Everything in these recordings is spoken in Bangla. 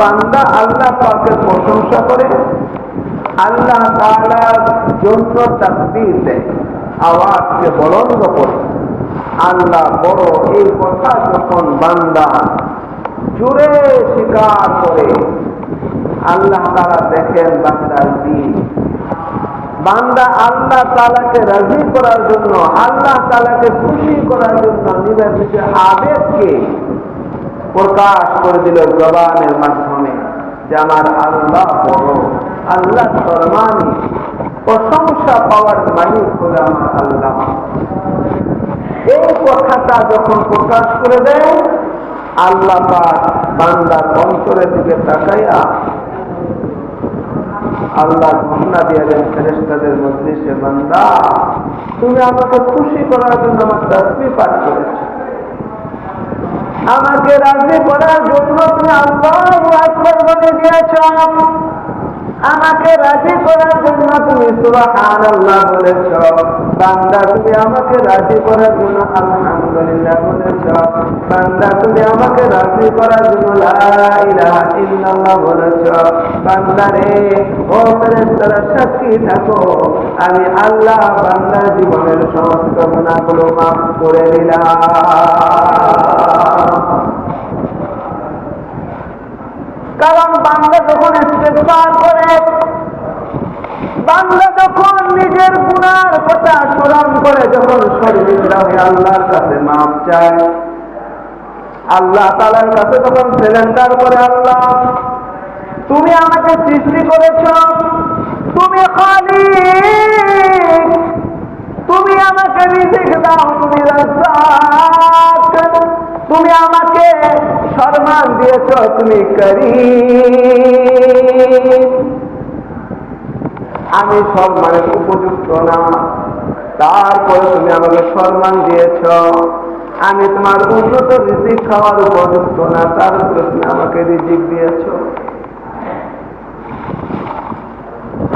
বান্দা আল্লাহ পাকের প্রশংসা করে, আল্লাহ তাআলার জন্য তাকবীর দেয়, আওয়াজকে বুলন্দ করে, আল্লাহ বড়, এই কথা যখন বান্দা জোরে স্বীকার করে, আল্লাহ তাআলা দেখেন বান্দার দিন। বান্দা আল্লাহ তাআলাকে রাজি করার জন্য, আল্লাহ তাআলাকে খুশি করার জন্য নিজের নিজের আবেগকে প্রকাশ করে দিল জবানের মাধ্যমে যে আমার আল্লাহ বড়, আল্লাহ সম্মানী, প্রশংসা পাওয়ার মালিক হলো আমার আল্লাহ। এই কথাটা যখন প্রকাশ করে দেয়, আল্লাহ পাক বান্দার অন্তরের দিকে তাকাইয়া আল্লাহ ঘোষণা দিয়ে দেন ফেরেশতাদের মধ্যে, সে বান্দা তুমি আমাকে খুশি করার জন্য আমার তাসবিহ পাঠ করেছো, আমাকে রাজি করার জন্য তুমি আল্লাহু আকবার বলে দিয়েছো, আমাকে রাজি করার জন্য তুমি সুবহানাল্লাহ বলেছো। বান্দা তুমি আমাকে রাজি করার জন্য আলহামদুলিল্লাহ বলেছো। বান্দা তুমি আমাকে রাজি করার জন্য লা ইলাহা ইল্লাল্লাহ বলেছো। বান্দা রে, ও ফেরেশতারা সাক্ষী থাকো, আমি আল্লাহ বান্দার জীবনের সমস্ত গুনাহগুলো মাফ করে দিলাম। কারণ বান্দা যখন ইস্তেগফার করে, বান্দা যখন নিজের গুনার কথা স্মরণ করে, যখন শরীরটা হয়ে আল্লাহর কাছে মাফ চায়, আল্লাহ তাআলার কাছে যখন সিলেন্ডার করে, আল্লাহ তুমি আমাকে সৃষ্টি করেছো, তুমি খালিক, তুমি আমাকে রিজিক দাও, তুমি রাজ্জাক, তুমি আমাকে সম্মান দিয়েছো, তুমি করিম, আমি সম্মানের উপযুক্ত না, তারপরে তুমি আমাকে সম্মান দিয়েছো। আমি তোমার উন্নত রিজিক খাওয়ার উপযুক্ত না, তারপরে তুমি আমাকে রিজিক দিয়েছো।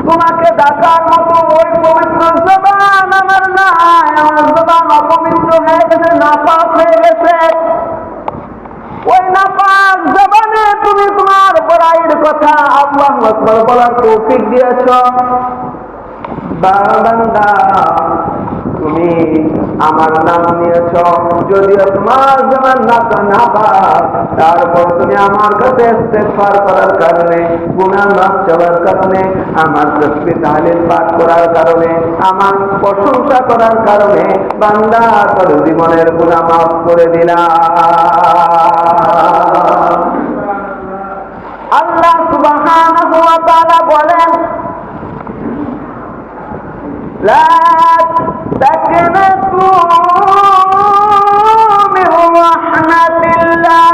তোমাকে ডাকার মতো ওই পবিত্র জবান আমার নাই, আমার জবান অপবিত্র হয়ে গেছে, নাপাক হয়ে গেছে। ওই নাপাক জবানে তুমি তোমার বড়াইয়ের কথা আল্লাহু আকবার বলার তৌফিক দিয়েছো। বান্দা তুমি আমার নাম নিয়েছ, যদিও তোমার জবান নাপাক, তারপর তুমি আমার কাছে ইস্তেগফার করার কারণে, গুনাহ মাফ চাওয়ার কারণে, আমার তাসবিহ তাহলিল পাঠ করার কারণে, আমার প্রশংসা করার কারণে বান্দা তোর জীবনের গুনাহ মাফ করে দিলাম। আল্লাহ সুবহানাহু ওয়া তাআলা বলেন, লা তাকনাতু মির রাহমাতিল্লাহ,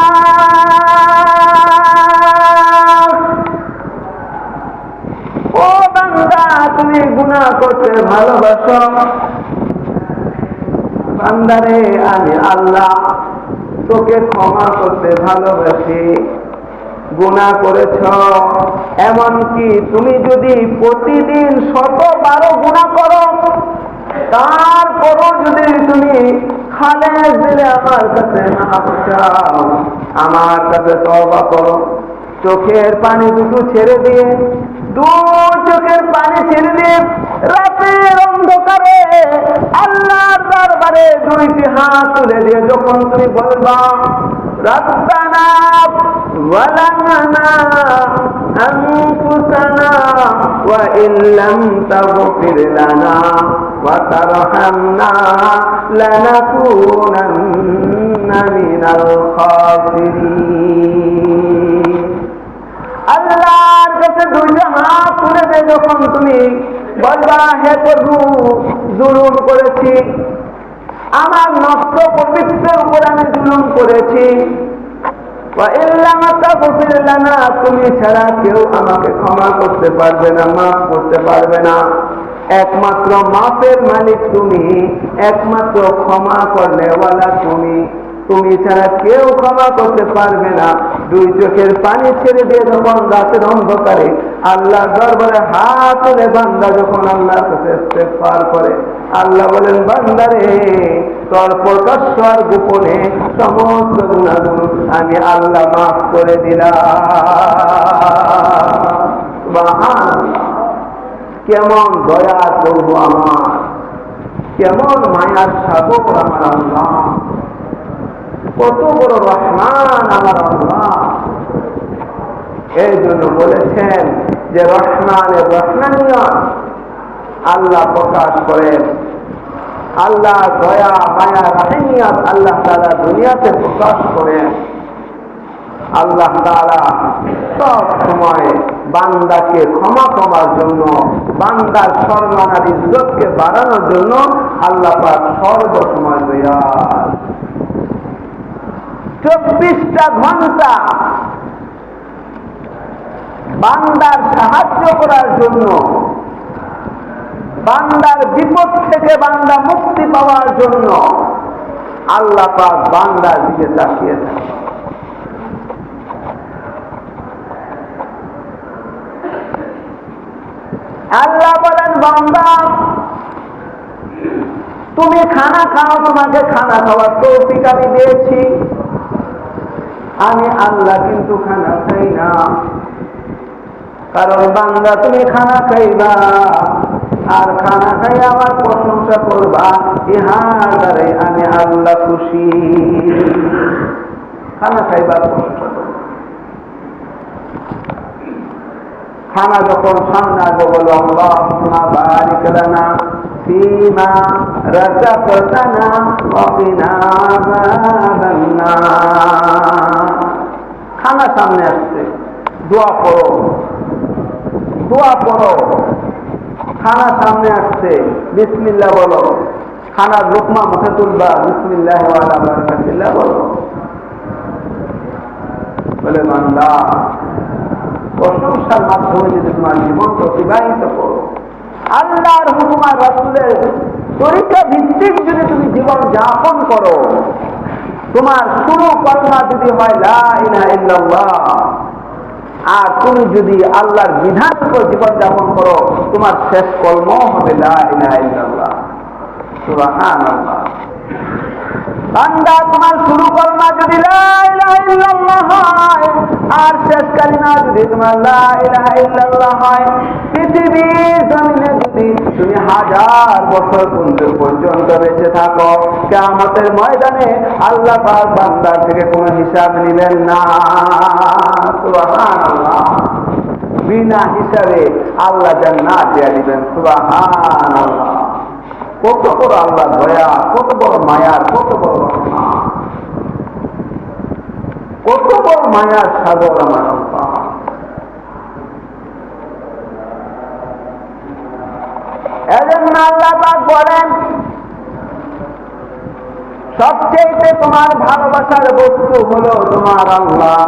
ও বান্দা তুমি গুনাহ করতে ভালোবাসো, বান্দারে আমি আল্লাহ তোকে ক্ষমা করতে ভালোবাসি। গুনাহ করেছ, এমনকি তুমি যদি প্রতিদিন 100 গুনাহ করো, তারপরও যদি তুমি খালেস দিলে আমার কাছে মাফ চাও, আমার কাছে তওবা করো, চোখের পানি দুটো ছেড়ে দিয়ে, চোখের পানি ছেড়ে দিয়ে রাতের অন্ধকারে আল্লাহর দরবারে 2টি হাত তুলে দিয়ে যখন তুমি বলবা, রব্বানা যালামনা আনফুসানা ওয়া ইল্লাম তাগফির লানা ওয়া তারহামনা লানাকুনান্না মিনাল খাসিরিন। আল্লাহর কাছে 2টা হাত তুলে দিয়ে যখন তুমি বলবা, হে প্রভু, জুলুম করেছি, আমার নষ্ট পবিত্রের উপর আমি জুলুম করেছি, তুমি ছাড়া কেউ আমাকে ক্ষমা করতে পারবে না, মাফ করতে পারবে না। একমাত্র মাফের মালিক তুমি, একমাত্র ক্ষমা করনেওয়ালা তুমি, তুমি ছাড়া কেউ ক্ষমা করতে পারবে না। 2 চোখের পানি ছেড়ে দিয়ে যখন রাতের অন্ধকারে আল্লাহর দরবারে হাত তুলে বান্দা যখন আল্লাহর কাছে ইস্তেগফার করে, আল্লাহ বলেন বান্দারে তোর প্রকাশ্য আর গোপনে সমস্ত গুনাহ আমি আল্লাহ মাফ করে দিলাম। সুবহানাল্লাহ, কেমন দয়া করব আমার, কেমন মায়ার সাগর আমার আল্লাহ, কত বড় রহমান আমার আল্লাহ। এই জন্য বলেছেন যে রহমানের রহমানিয়ত আল্লাহ প্রকাশ করেন, আল্লাহ দয়া মায়া রহমানিয়ত আল্লাহ তাআলা দুনিয়াতে প্রকাশ করেন। আল্লাহ তাআলা সব সময় বান্দাকে ক্ষমা করার জন্য, বান্দার সম্মান আর ইজ্জতকে বাড়ানোর জন্য আল্লাহ পাক সর্বসময় দয়াল। 24টা ঘন্টা বান্দার সাহায্য করার জন্য, বান্দার বিপদ থেকে বান্দা মুক্তি পাওয়ার জন্য আল্লাহ পাক বান্দার দিকে তাকিয়ে থাকে। আল্লাহ বলেন বান্দা তুমি খানা খাও, তোমাকে খানা খাওয়ার তৌফিক আমি দিয়েছি, আমি আল্লাহ কিন্তু খানা খাই না। কারণ বান্দা তুমি খানা খাইবা আর খানা খাই আমার প্রশংসা করবা, ইহার দ্বারে আমি আল্লাহ খুশি। খানা খাইবার প্রশংসা করবা, খানা যখন সামনে আসবে বলো আল্লাহুম্মা বারিক লানা ফীমা রাযাকতানা ওয়া কিনা আযাবান নার। খানা সামনে আসছে, দোয়া করো, দোয়া করো। খানা সামনে আসছে, বিসমিল্লাহ বলো। খানার লোকমা মুখে তুলবা, বিসমিল্লাহ ওয়া আলা বারাকাতিল্লাহ বলো। বলে বান্দা প্রশংসার মাধ্যমে যদি তোমার জীবনকে অতিবাহিত করো, আল্লাহর হুকুম আর রাসূলের তরিকা ভিত্তিক যদি তুমি জীবন যাপন করো, তোমার শুরু কলমা যদি হয় লা ইলাহা ইল্লাল্লাহ, আর তুমি যদি আল্লাহর বিধান উপর জীবন যাপন করো, তোমার শেষ কলম হবে লা ইলাহা ইল্লাল্লাহ। সুবহানাল্লাহ। বান্দা তোমার শুরু কলমা যদি লা ইলাহা ইল্লাল্লাহ হয় আর শেষ কালিমা যদি তোমার লা ইলাহা ইল্লাল্লাহ হয়, পৃথিবীর জমিনে যদি তুমি 1000 বছর পর্যন্ত বেঁচে থাকো, কিয়ামতের ময়দানে আল্লাহ পাক বান্দার থেকে কোনো হিসাব নেবেন না। সুবহানাল্লাহ। বিনা হিসাবে আল্লাহ জান্নাত দিয়ে দিবেন। সুবহানাল্লাহ। কত বড় আল্লাহ দয়া, কত বড় মায়ার, কত বড় রহমান, কত বড় মায়ার সাগর আমার আল্লাহ। এজন্য আল্লাহ পাক বলেন সবচেয়ে তোমার ভালোবাসার বস্তু হলো তোমার আল্লাহ,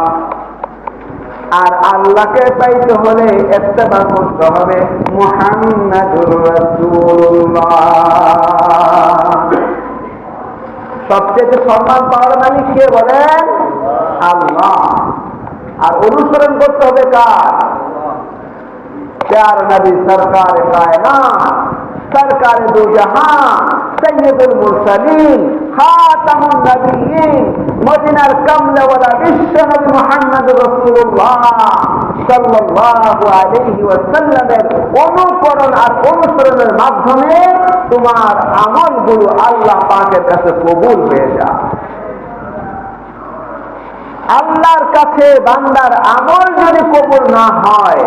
আর আল্লাহকে পাইতে হলে ইত্তেবা করতে হবে মুহাম্মাদুর রাসূলুল্লাহ। সবচেয়ে সম্মান পাওয়ার মালিক কে বলেন? আল্লাহ। আর অনুসরণ করতে হবে কার? প্যার নবী সরকার কায়নাত, সরকার দু জাহান, সৈয়দুল মুরসালিন, খাতামুন নবিয়্যিন, মদিনার কমলাওয়ালা বিশ্ব নবী মুহাম্মদুর রাসূলুল্লাহ সাল্লাল্লাহু আলাইহি ওয়াসাল্লামের অনুকরণ আর অনুসরণের মাধ্যমে তোমার আমলগুলো আল্লাহ পাকের কাছে কবুল হয়ে যায়। আল্লাহর কাছে বান্দার আমল যদি কবুল না হয়,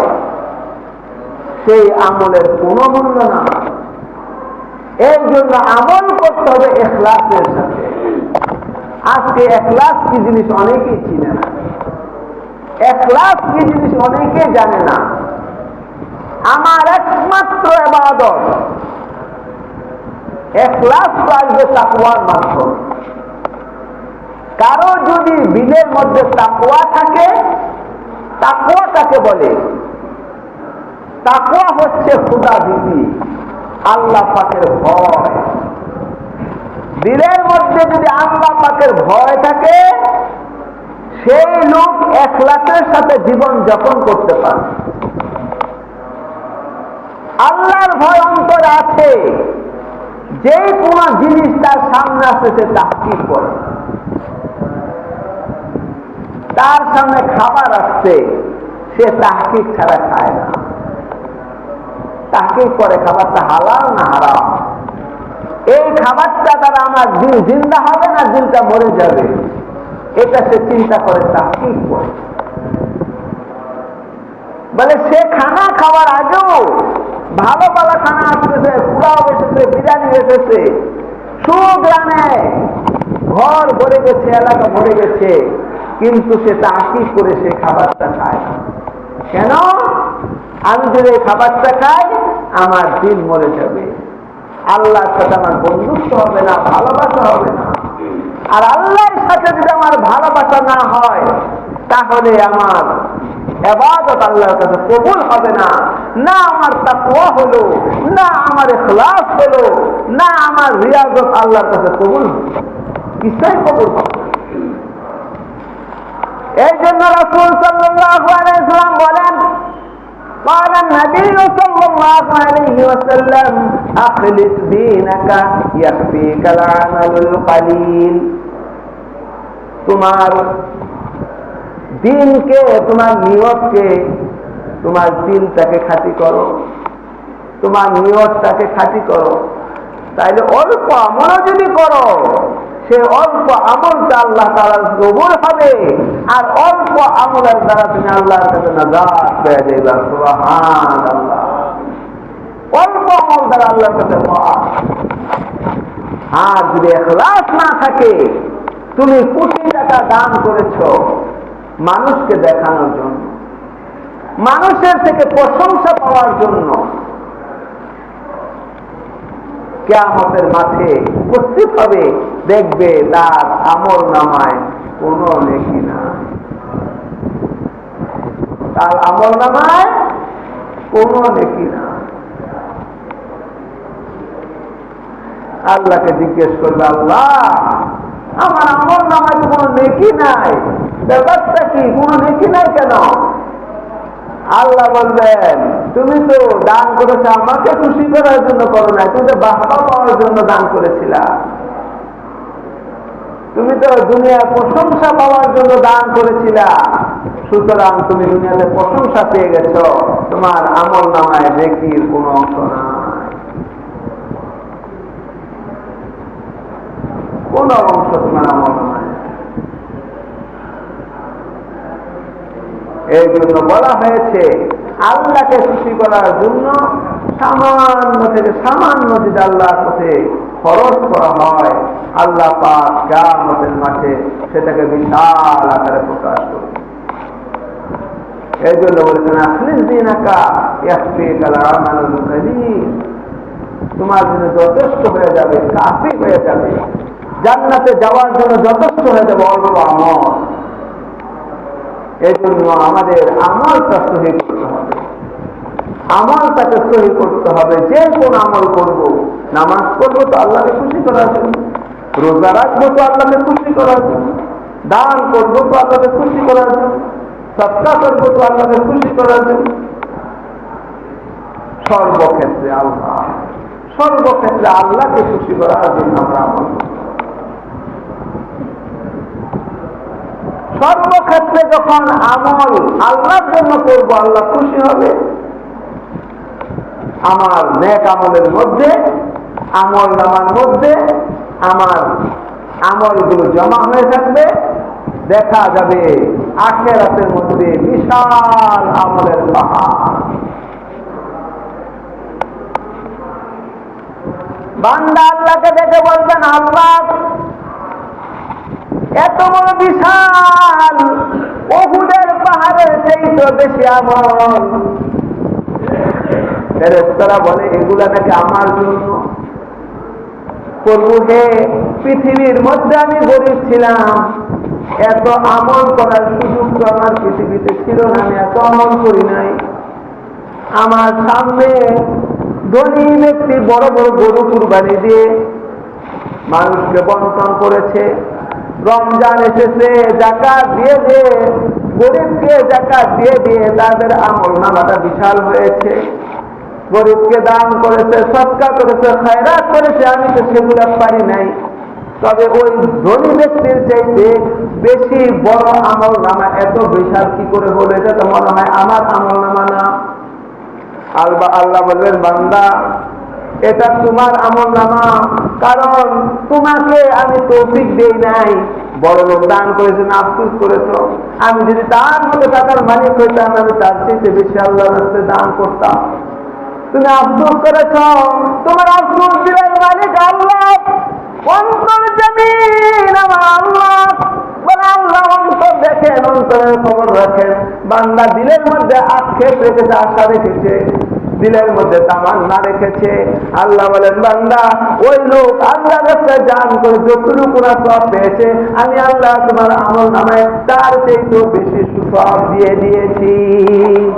সেই আমলের কোনো মূল্য না। এই জন্য আমল করতে হবে ইখলাসের সাথে। আজকে ইখলাস কি জিনিস অনেকেই চিনে না, ইখলাস কি জিনিস অনেকেই জানে না। আমার একমাত্র ইবাদত ইখলাস আসবে তাকওয়ার মাধ্যমে। কারো যদি দিলের মধ্যে তাকওয়া থাকে, তাকওয়া কাকে বলে? তাকওয়া হচ্ছে খোদা ভীতি, আল্লাহ পাকের ভয়। দিলের মধ্যে যদি আল্লাহ পাকের ভয় থাকে, সেই লোক ইখলাসের সাথে জীবন যাপন করতে পারে। আল্লাহর ভয় অন্তরে আছে, যে কোনো জিনিস তার সামনে আসে সে তাহকিক করে। তার সামনে খাবার আসছে, সে তাহকিক ছাড়া খায় না, তাহকিক করে খাবারটা হালাল না হারাম, এই খাবারটা দ্বারা আমার দিল জিন্দা হবে না দিলটা মরে যাবে, এটা সে চিন্তা করে, তাহকিক করে। বলে সে খানা খাওয়ার আগেও ভালো ভালো খানা আসতেছে, পোলাও এসেছে, বিরিয়ানি এসেছে, সুগ্রামে ঘর ভরে গেছে, এলাকা ভরে গেছে, কিন্তু সে তাহকিক করে সে খাবারটা খায় না। কেন? আমি যদি এই খাবারটা খাই আমার দিল মরে যাবে, আল্লাহর সাথে আমার বন্ধুত্ব হবে না, ভালোবাসা হবে না। আর আল্লাহর সাথে যদি আমার ভালোবাসা না হয় তাহলে আমার ইবাদত আল্লাহর কাছে কবুল হবে না, না আমার তাকওয়া হলো, না আমার ইখলাস হলো, না আমার রিয়াজত আল্লাহর কাছে কবুল, কিছুই কবুল হবে না। এই জন্য রাসূল সাল্লাল্লাহু আলাইহি ওয়াসাল্লাম বলেন, قال النبي صلى الله عليه وسلم أخلص دينك يكفيك العمل القليل। তোমার দিনকে, তোমার নিয়তকে, তোমার দিলটাকে খাঁটি করো, তোমার নিয়তটাকে খাঁটি করো, তাইলে অল্প আমল যদি করো সে অল্প আমলটা আল্লাহ তাআলার কবুল হবে, আর অল্প আমলের দ্বারা তুমি আল্লাহর কাছে নাজাত পেয়ে যাবে। সুবহানাল্লাহ। অল্প আমল দ্বারা আল্লাহর কাছে পাওয়া। আর যদি ইখলাস না থাকে, তুমি কোটি টাকা দান করেছো মানুষকে দেখানোর জন্য, মানুষের থেকে প্রশংসা পাওয়ার জন্য, কিয়ামতের মাঠে উপস্থিত হবে, দেখবে তার আমল নামায় কোনো নেকি নাই, তার আমল নামায় কোনো নেকি নাই। আল্লাহকে জিজ্ঞেস করবে, আল্লাহ আমার আমল নামায় তো কোনো নেকি নাই, ব্যাপারটা কি, কোনো নেকি নাই কেন? আল্লাহ বলবেন, তুমি তো দান করেছো আমাকে খুশি করার জন্য করো না, তুমি তো বাহবা পাওয়ার জন্য দান করেছিলা, তুমি তো দুনিয়ার প্রশংসা পাওয়ার জন্য দান করেছিলা, সুতরাং তুমি দুনিয়াতে প্রশংসা পেয়ে গেছো, তোমার আমল নামায় নেকির কোন অংশ নাই, কোন অংশ তোমার আমল নামায়। এই জন্য বলা হয়েছে আল্লাহকে খুশি করার জন্য সামান্য থেকে সামান্য যদি আল্লাহর পথে খরচ করা হয়, আল্লাহ পাক কিয়ামতের মাঠে সেটাকে বিশাল আকারে প্রকাশ করবে। এই জন্য বলেছেন, আখলিস দীনাকা ইয়াকফিকাল আমালুল কলিল, তোমার জন্য যথেষ্ট হয়ে যাবে, কাফি হয়ে যাবে, জান্নাতে যাওয়ার জন্য যথেষ্ট হয়ে যাবে অল্প আমল। এই জন্য আমাদের আমলটা সহি করতে হবে, আমলটাকে সহি করতে হবে। যে কোন আমল করব, নামাজ করবো তো আল্লাহকে খুশি করার জন্য, রোজা রাখবো তো আল্লাহকে খুশি করার জন্য, দান করবো তো আল্লাহকে খুশি করার জন্য, সদকা করবো তো আল্লাহকে খুশি করার জন্য। সর্বক্ষেত্রে আল্লাহ, সর্বক্ষেত্রে আল্লাহকে খুশি করার জন্য আমরা আমল করব। সর্বক্ষেত্রে যখন আমল আল্লাহর জন্য করবো, আল্লাহ খুশি হবে। আমার নেক আমলের মধ্যে, আমল নামার মধ্যে আমার আমলগুলো জমা হয়ে থাকবে, দেখা যাবে আখিরাতের মধ্যে বিশাল আমলের পাহাড়। বান্দা আল্লাহকে দেখে বলবেন, আল্লাহ এত বড় বিশাল উহুদের পাহাড়ের চেয়ে বেশি আমল। ফেরেশতারা বলে, এগুলা নাকি আমার জন্য। প্রভু হে, পৃথিবীর মধ্যে আমি গরিব ছিলাম, এত আমল করার সুযোগ তো আমার পৃথিবীতে ছিল না, আমি এত আমল করি নাই। আমার সামনে ধনী ব্যক্তি বড় বড় গরু কুরবানি দিয়ে মানুষকে বন্টন করেছে, রমজান এসেছে যাকাত দিয়ে দিয়ে, গরিবকে যাকাত দিয়ে দিয়ে তাদের আমল নামাটা বিশাল হয়েছে। গরিবকে দান করেছে, সদকা করেছে, খায়রাত করেছে, আমি তো সেগুলো পারি নাই। তবে ওই ধনী ব্যক্তির চাইতে বেশি বড় আমল নামা এত বিশাল কি করে হলো? এটা তো মনে হয় আমার আমল নামা না। আল্লাহ বলবেন, বান্দা এটা তোমার আমল নামা, কারণ তোমাকে আমি তৌফিক দেই নাই। বড় লোক দান করেছে না, আফসোস করেছো। আমি যদি তার মতো টাকার মালিক হইতাম, আমি তার চাইতে বেশি আল্লাহর রাস্তায় দান করতাম। তুমি আফসোস করেছ, তোমার আফসোস দিলেন মালিক আল্লাহ। অন্তর জমিন আমার আল্লাহ। বলে আল্লাহ অন্তর দেখেন, অন্তরের খবর রাখেন। বান্দা দিলের মধ্যে আক্ষেপ রেখেছে, আশা রেখেছে, দিলের মধ্যে তামান্না রেখেছে। আল্লাহ বলেন, বান্দা ওই লোক আল্লাহ রাস্তায় দান করে যতটুকু না সব পেয়েছে, আমি আল্লাহ তোমার আমল নামায় তার চেয়েও বেশি সুসব দিয়ে দিয়েছি।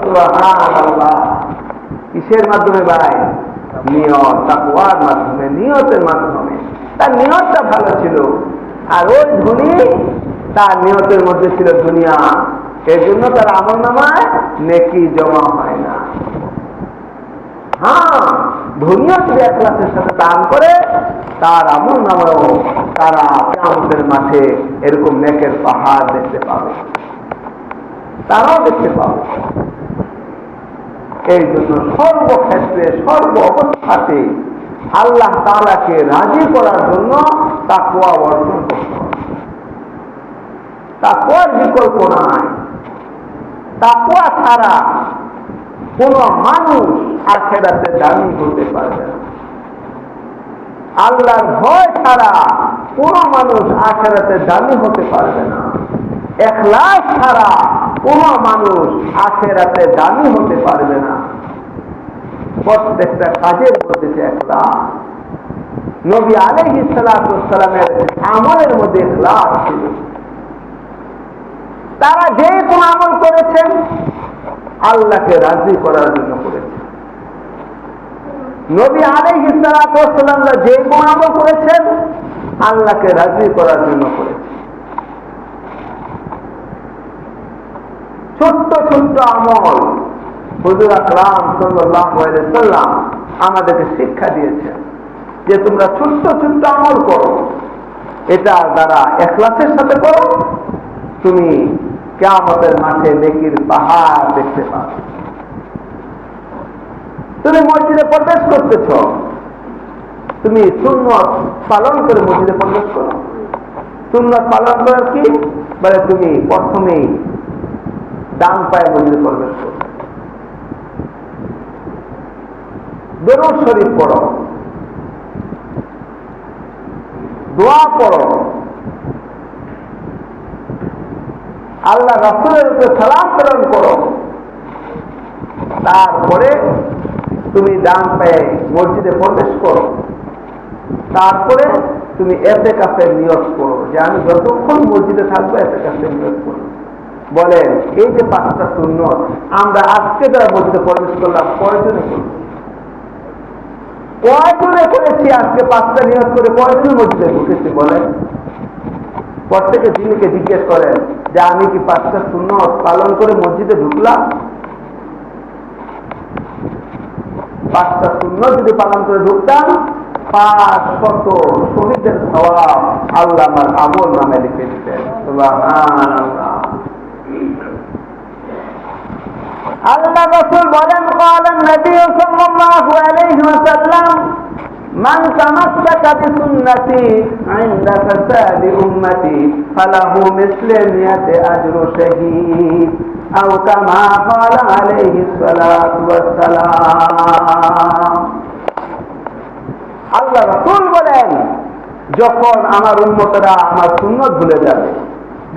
সুবহানাল্লাহ। কিসের মাধ্যমে ভাই? নিয়ত, তাকওয়ার মাধ্যমে, নিয়তের মাধ্যমে। তার নিয়তটা ভালো ছিল। আর ওই ধনী, তার নিয়তের মধ্যে ছিল দুনিয়া, এই জন্য তার আমল নামায় নেকি জমা হয় না। হ্যাঁ, ধনীও যদি ইখলাসের সাথে দান করে, তার আমল নামায়ও তারা কিয়ামতের মাঠে এরকম নেকের পাহাড় দেখতে পাবে, তারাও দেখতে পাবে। এই জন্য সর্বক্ষেত্রে, সর্ব অবস্থাতে আল্লাহ তাআলাকে রাজি করার জন্য তাকওয়া অর্জন করতে হবে। তাকওয়ার বিকল্প নাই। তাকওয়া ছাড়া কোন মানুষ আখিরাতে দামি হতে পারবে না। আল্লাহর ভয় ছাড়া কোন মানুষ আখিরাতে দামি হতে পারবে না। ইখলাস ছাড়া কোন মানুষ আখিরাতে দামি হতে পারবে না। প্রত্যেকটা কাজের মধ্যে ইখলাস। নবী আলাইহিস সালাতু ওয়াস সালামের আমলের মধ্যে ইখলাস ছিল। তারা যে কোন আমল করেছেন আল্লাহকে রাজি করার জন্য করেছেন। নবী আলাইহিস সালাতু ওয়াস সালামরা যে কোন আমল করেছেন আল্লাহকে রাজি করার জন্য করেছেন। ছোট্ট ছোট্ট আমল হুজুর আকরাম সাল্লাল্লাহু আলাইহি ওয়াসাল্লাম আমাদেরকে শিক্ষা দিয়েছেন যে তোমরা ছোট্ট ছোট্ট আমল করো, এটা দ্বারা ইখলাসের সাথে করো, তুমি কিয়ামতের মাঠে নেকির পাহাড় দেখতে পাবে। তুমি মসজিদে প্রবেশ করতেছ, তুমি সুন্নত পালন করে মসজিদে প্রবেশ করো। সুন্নত পালন করার কি বলে? তুমি প্রথমেই ডান পায়ে মসজিদে প্রবেশ করো, দরুদ শরীফ পড়ো, দোয়া পড়ো, আল্লাহ রাসূলের উপরে সালাম প্রেরণ করো। তারপরে তুমি ডান পায়ে মসজিদে প্রবেশ করো। তারপরে তুমি ইতিকাফের নিয়ত করো যে আমি যতক্ষণ মসজিদে থাকবো ইতিকাফের নিয়ত করো। বলেন, এই যে 5টা সুন্নত আমরা আজকে যারা মসজিদে প্রবেশ করলাম, কয়জনে করব? কয়জনে করেছি? আজকে 5টা নিয়ত করে কয়জনে মসজিদে ঢুকেছি? বলেন, প্রত্যেকে যিনিকে জিজ্ঞেস করেন যে আমি কি 5টা সুন্নত পালন করে মসজিদে ঢুকলাম? 5টা সুন্নত যদি পালন করে ঢুকতাম, 500 শহীদের সওয়াব আল্লাহ আমার আমল নামে লিখে দিতেন। সুবহানাল্লাহ। আল্লাহ রাসূল বলেন, قال النبي صلى الله عليه وسلم من تمسك بسنتي عند فساد امتي فله مثل 100 اجر شهيد او كما قال عليه الصلاه والسلام। আল্লাহ রাসূল বলেন, যখন আমার উম্মতরা আমার সুন্নত ভুলে যাবে,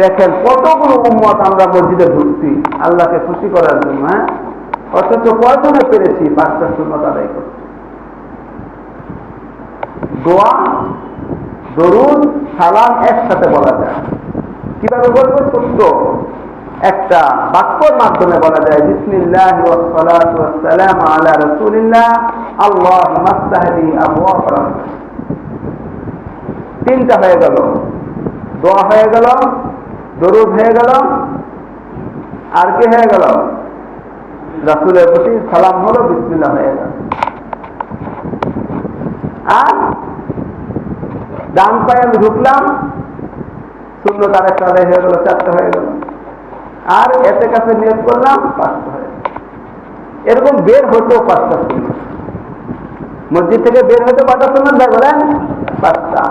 দেখেন কতগুলো উম্মত আমরা মসজিদে ঢুকছি আল্লাহকে খুশি করার জন্য, হ্যাঁ, অথচ কয়জনে পেরেছি 5টা সুন্নত আদায় করতে? দোয়া, দরুদ, সালাম একসাথে বলা যায়। কিভাবে বলবো? ছোট্ট একটা বাক্যর মাধ্যমে বলা যায়, বিসমিল্লাহি ওয়াস সালাতু ওয়াস সালামু আলা রাসূলিল্লাহ আল্লাহুম্মা ইফতাহলি আবওয়াব রাহমাতিক। 3টা হয়ে গেল, দোয়া হয়ে গেল, দরুদ হয়ে গেল, আর কি হয়ে গেল? রাসূলের প্রতি সালাম হলো, বিসমিল্লাহ হয়ে গেল। আর ডান পায়ে আমি ঢুকলাম, সুন্নত আরেকটা আদায় হয়ে গেল, 4টা হয়ে গেল। আর এতে কাছে নিয়োগ করলাম, 5টা হয়ে গেল। এরকম বের হতো 5টা সুন্নত। মসজিদ থেকে বের হতে 5টা সুন্নত ভাই বলেন, 5টা।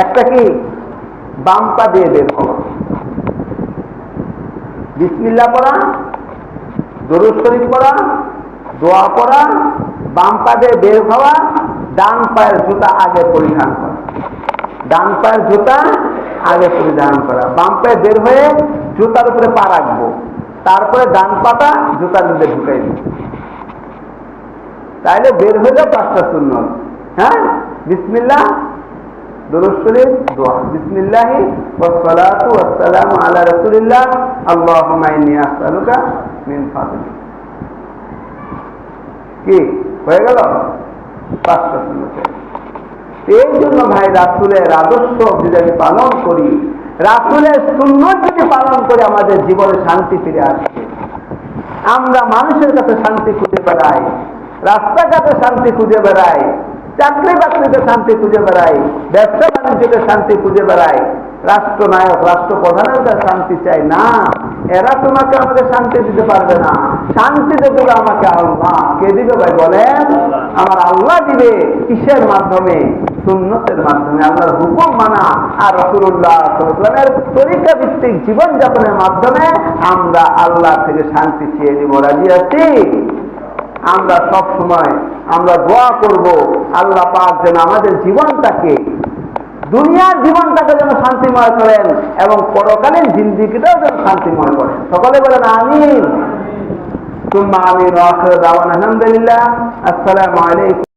একটা কি, বাম পা দিয়ে বের হওয়া, বিসমিল্লাহ পড়া, দরুদ শরীফ পড়া, দোয়া পড়া, বাম পা দিয়ে বের হওয়া, ডান পায়ের জুতা আগে পরিধান করা। ডান পায়ের জুতা আগে পরিধান করা, বাম পায়ে বের হয়ে জুতার উপরে পা রাখবো, তারপরে ডান পাটা জুতার মধ্যে ঢুকাই দিব। তাইলে বের হইল 5টা সুন্নত। হ্যাঁ, বিসমিল্লাহ, দরুদ শরীফ, দোয়া। বিসমিল্লাহি ওয়াস সালাতু ওয়াস সালামু আলা রাসূলিল্লাহ, আল্লাহুম্মা ইন্নী আসআলুকা মিন ফাদলিক। কি হয়ে গেল? 5টা সুন্নত। এই জন্য ভাই রাসূলের আদর্শ যদি আমি পালন করি, রাসূলের সুন্নত যদি পালন করি, আমাদের জীবনে শান্তি ফিরে আসবে। আমরা মানুষের কাছে শান্তি খুঁজে বেড়াই, রাস্তাঘাটে শান্তি খুঁজে বেড়াই, চাকরি বাকরিতে শান্তি খুঁজে বেড়াই, ব্যবসা বাণিজ্যতে শান্তি খুঁজে বেড়াই, রাষ্ট্রনায়ক রাষ্ট্রপ্রধানের কাছে শান্তি চাই না। এরা তোমাকে আমাকে শান্তি দিতে পারবে না। শান্তি দেবে আমাকে আল্লাহ। কে দিবে ভাই বলেন? আমার আল্লাহ দিবে। কিসের মাধ্যমে? সুন্নতের মাধ্যমে, আল্লাহর হুকুম মানা আর রাসূলুল্লাহ সাল্লাল্লাহু আলাইহি ওয়াসাল্লামের তরিকা ভিত্তিক জীবন যাপনের মাধ্যমে আমরা আল্লাহ থেকে শান্তি চেয়ে নিব। রাজি আছি? আমরা সব সময় আমরা দোয়া করব, আল্লাহ পাক যেন আমাদের জীবনটাকে, দুনিয়ার জীবনটাকে যেন শান্তিময় করেন এবং পরকালীন জিন্দেগিটাও যেন শান্তিময় করেন। সকলে বলেন আমিন। তুম্মা আমিন। ওয়া আখিরু দাওয়ানা আলহামদুলিল্লাহ। আসসালামু আলাইকুম।